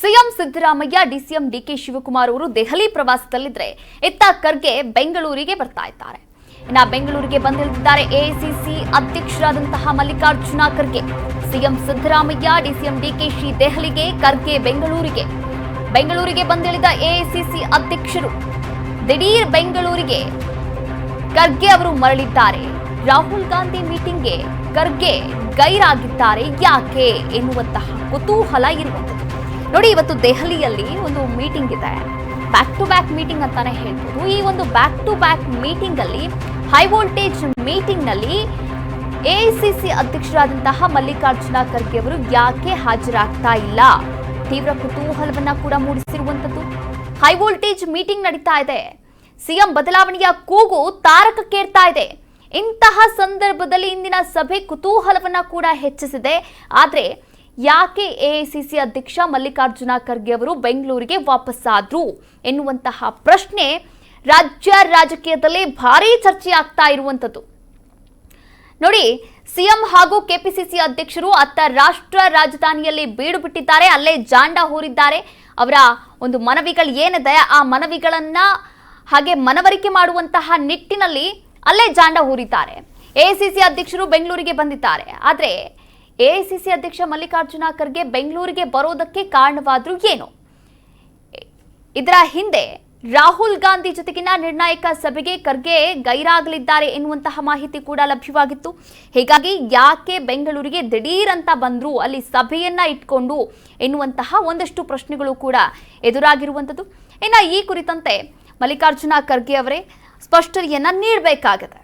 CM Siddaramaiah DCM DK Shivakumar ಅವರು ದೆಹಲಿ ಪ್ರವಾಸದಲ್ಲಿದ್ರೆ ಇತ್ತ ಖರ್ಗೆ ಬೆಂಗಳೂರಿಗೆ ಬರ್ತಾ ಇದ್ದಾರೆ. ಬೆಂಗಳೂರಿಗೆ ಬಂದಿಳಿದಿದ್ದಾರೆ ಎಐಸಿಸಿ ಅಧ್ಯಕ್ಷರಾದಂತಹ ಮಲ್ಲಿಕಾರ್ಜುನ ಖರ್ಗೆ. ಸಿಎಂ ಸಿದ್ದರಾಮಯ್ಯ ಡಿಸಿಎಂ ಡಿಕೆಶಿ ದೆಹಲಿಗೆ, ಖರ್ಗೆ ಬೆಂಗಳೂರಿಗೆ ಬಂದಿಳಿದ ಎಐಸಿಸಿ ಅಧ್ಯಕ್ಷರು ದಿಢೀರ್ ಬೆಂಗಳೂರಿಗೆ ಖರ್ಗೆ ಅವರು ಮರಳಿದ್ದಾರೆ. ರಾಹುಲ್ ಗಾಂಧಿ ಮೀಟಿಂಗ್ಗೆ ಖರ್ಗೆ ಗೈರಾಗಿದ್ದಾರೆ ಯಾಕೆ ಎನ್ನುವಂತಹ ಕುತೂಹಲ ಇರುವಂತದ್ದು. ನೋಡಿ, ಇವತ್ತು ದೆಹಲಿಯಲ್ಲಿ ಒಂದು ಮೀಟಿಂಗ್ ಇದೆ, ಬ್ಯಾಕ್ ಟು ಬ್ಯಾಕ್ ಮೀಟಿಂಗ್ ಅಂತಾನೆ ಹೇಳ್ಬೋದು. ಈ ಒಂದು ಬ್ಯಾಕ್ ಟು ಬ್ಯಾಕ್ ಮೀಟಿಂಗ್ ಅಲ್ಲಿ, ಹೈ ವೋಲ್ಟೇಜ್ ಮೀಟಿಂಗ್ ನಲ್ಲಿ ಎಐಸಿಸಿ ಅಧ್ಯಕ್ಷರಾದಂತಹ ಮಲ್ಲಿಕಾರ್ಜುನ ಖರ್ಗೆ ಅವರು ಯಾಕೆ ಹಾಜರಾಗ್ತಾ ಇಲ್ಲ, ತೀವ್ರ ಕುತೂಹಲವನ್ನ ಕೂಡ ಮೂಡಿಸಿರುವಂತದ್ದು. ಹೈ ವೋಲ್ಟೇಜ್ ಮೀಟಿಂಗ್ ನಡೀತಾ ಇದೆ, ಸಿಎಂ ಬದಲಾವಣೆಯ ಕೂಗು ತಾರಕಕ್ಕೇರ್ತಾ ಇದೆ. ಇಂತಹ ಸಂದರ್ಭದಲ್ಲಿ ಇಂದಿನ ಸಭೆ ಕುತೂಹಲವನ್ನ ಕೂಡ ಹೆಚ್ಚಿಸಿದೆ. ಆದ್ರೆ ಯಾಕೆ ಎಐಸಿಸಿ ಅಧ್ಯಕ್ಷ ಮಲ್ಲಿಕಾರ್ಜುನ ಖರ್ಗೆ ಅವರು ಬೆಂಗಳೂರಿಗೆ ವಾಪಸ್ಸಾದ್ರು ಎನ್ನುವಂತಹ ಪ್ರಶ್ನೆ ರಾಜ್ಯ ರಾಜಕೀಯದಲ್ಲಿ ಭಾರೀ ಚರ್ಚೆ ಆಗ್ತಾ ಇರುವಂತದ್ದು. ನೋಡಿ, ಸಿಎಂ ಹಾಗೂ ಕೆಪಿಸಿಸಿ ಅಧ್ಯಕ್ಷರು ಅತ್ತ ರಾಷ್ಟ್ರ ರಾಜಧಾನಿಯಲ್ಲಿ ಬೀಡು ಬಿಟ್ಟಿದ್ದಾರೆ, ಅಲ್ಲೇ ಜಾಂಡ ಹೂರಿದ್ದಾರೆ. ಅವರ ಒಂದು ಮನವಿಗಳು ಏನಿದೆ ಆ ಮನವಿಗಳನ್ನ ಹಾಗೆ ಮನವರಿಕೆ ಮಾಡುವಂತಹ ನಿಟ್ಟಿನಲ್ಲಿ ಅಲ್ಲೇ ಜಾಂಡ ಹೂರಿದ್ದಾರೆ. ಎಐಸಿಸಿ ಅಧ್ಯಕ್ಷರು ಬೆಂಗಳೂರಿಗೆ ಬಂದಿದ್ದಾರೆ. ಆದ್ರೆ ಎಐಸಿಸಿ ಅಧ್ಯಕ್ಷ ಮಲ್ಲಿಕಾರ್ಜುನ ಖರ್ಗೆ ಬೆಂಗಳೂರಿಗೆ ಬರೋದಕ್ಕೆ ಕಾರಣವಾದ್ರು ಏನು? ಇದರ ಹಿಂದೆ ರಾಹುಲ್ ಗಾಂಧಿ ಜೊತೆಗಿನ ನಿರ್ಣಾಯಕ ಸಭೆಗೆ ಖರ್ಗೆ ಗೈರಾಗಲಿದ್ದಾರೆ ಎನ್ನುವಂತಹ ಮಾಹಿತಿ ಕೂಡ ಲಭ್ಯವಾಗಿತ್ತು. ಹೀಗಾಗಿ ಯಾಕೆ ಬೆಂಗಳೂರಿಗೆ ದಿಢೀರ್ ಅಂತ ಬಂದ್ರು, ಅಲ್ಲಿ ಸಭೆಯನ್ನ ಇಟ್ಕೊಂಡು ಎನ್ನುವಂತಹ ಒಂದಷ್ಟು ಪ್ರಶ್ನೆಗಳು ಕೂಡ ಎದುರಾಗಿರುವಂಥದ್ದು. ಇನ್ನು ಈ ಕುರಿತಂತೆ ಮಲ್ಲಿಕಾರ್ಜುನ ಖರ್ಗೆ ಅವರೇ ಸ್ಪಷ್ಟನೆಯನ್ನ ನೀಡಬೇಕಾಗಿದೆ.